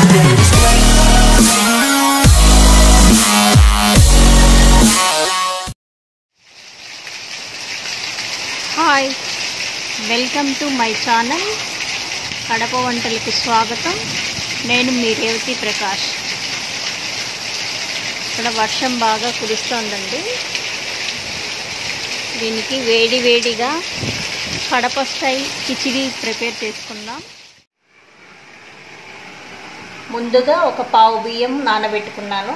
Hi, welcome to my channel Kadapa వంటలకు స్వాగతం. నేను మీ రేవతి ప్రకాష్. ఇక్కడ వర్షం బాగా కురుస్తోందండి. దీనికి వేడి వేడిగా కడప స్టైల్ కిచిడి ప్రిపేర్ చేసుకుందాం. ముందుగా ఒక పావు బియ్యం నానబెట్టుకున్నాను.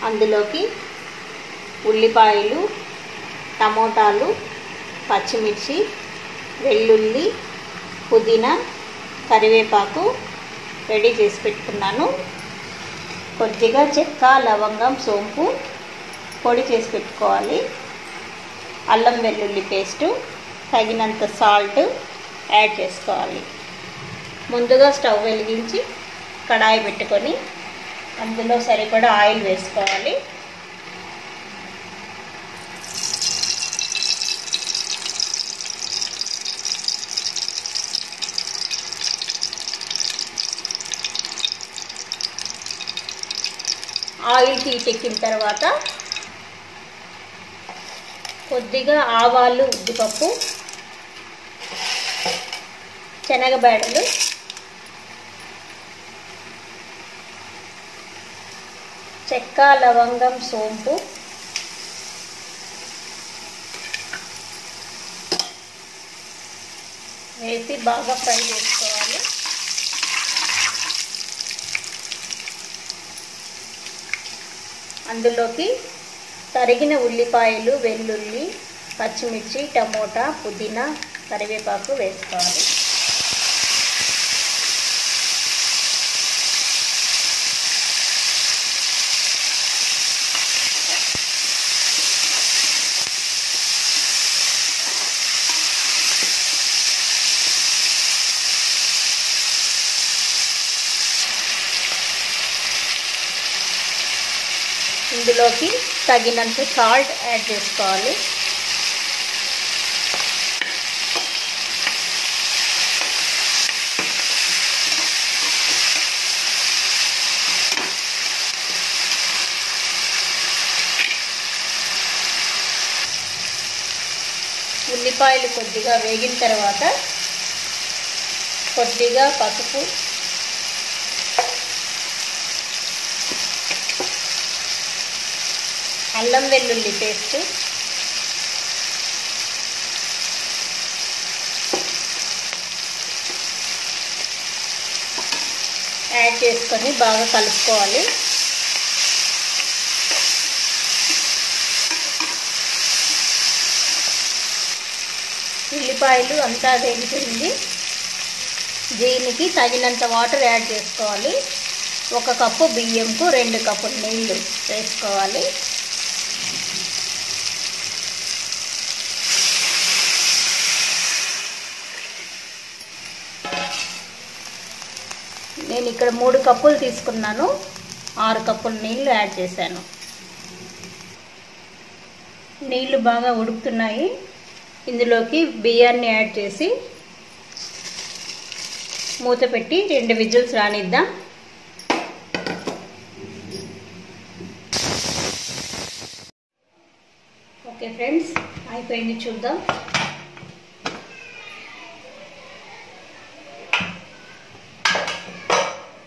అందులోకి ఉల్లిపాయలు, టమోటాలు, పచ్చిమిర్చి, వెల్లుల్లి, పుదీనా, కరివేపాకు రెడీ చేసి పెట్టుకున్నాను. కొద్దిగా చెక్క, లవంగం, సోంపు పొడి చేసి పెట్టుకోవాలి. అల్లం వెల్లుల్లి పేస్టు, తగినంత సాల్ట్ యాడ్ చేసుకోవాలి. ముందుగా స్టవ్ వెలిగించి కడాయి పెట్టుకొని అందులో సరిపడా ఆయిల్ వేసుకోవాలి. ఆయిల్ హీటెక్కిన తర్వాత కొద్దిగా ఆవాలు, ఉద్దిపప్పు, శనగబేడలు, చెక్క, లవంగం, సోంపు, వేసి బాగా ఫ్రై చేసుకోవాలి. అందులోకి తరిగిన ఉల్లిపాయలు, వెల్లుల్లి, పచ్చిమిర్చి, టమోటా, పుదీనా, కరివేపాకు వేసుకోవాలి. ఇందులోకి తగినంత సాల్ట్ యాడ్ చేసుకోవాలి. ఉల్లిపాయలు కొద్దిగా వేగిన తర్వాత కొద్దిగా పసుపు, అల్లం వెల్లుల్లి పేస్ట్, యాడ్ చేసుకొని బాగా కలుపుకోవాలి. ఉల్లిపాయలు అంతా వేగిపోయింది. దీనికి తగినంత వాటర్ యాడ్ చేసుకోవాలి. 1 కప్పు బియ్యంకు 2 కప్పులు నీళ్లు వేసుకోవాలి. నేను ఇక్కడ 3 కప్పులు తీసుకున్నాను. 6 కప్పులు నీళ్లు యాడ్ చేశాను. నీళ్లు బాగా ఉడుకుతున్నాయి. ఇందులోకి బియ్యాన్ని యాడ్ చేసి మూత పెట్టి 2 విజిల్స్ రానిద్దాం. ఓకే ఫ్రెండ్స్, అయిపోయింది, చూద్దాం.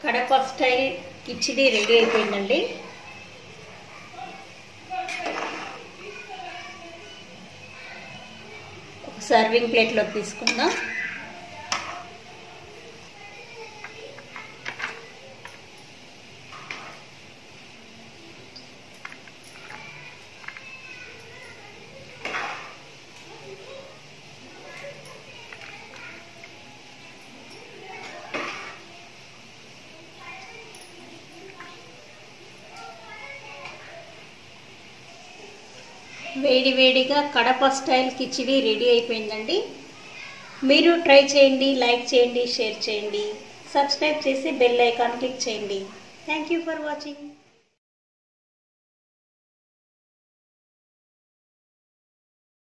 కడప స్టైల్ కిచిడి రెడీ అయిపోయిందండి. ఒక సర్వింగ్ ప్లేట్లోకి తీసుకుందాం. వేడి వేడిగా కడప స్టైల్ కిచిడి రెడీ అయిపోయిందండి. మీరు ట్రై చేయండి, లైక్ చేయండి, షేర్ చేయండి, సబ్స్క్రైబ్ చేసి బెల్ ఐకాన్ క్లిక్ చేయండి. Thank you for watching.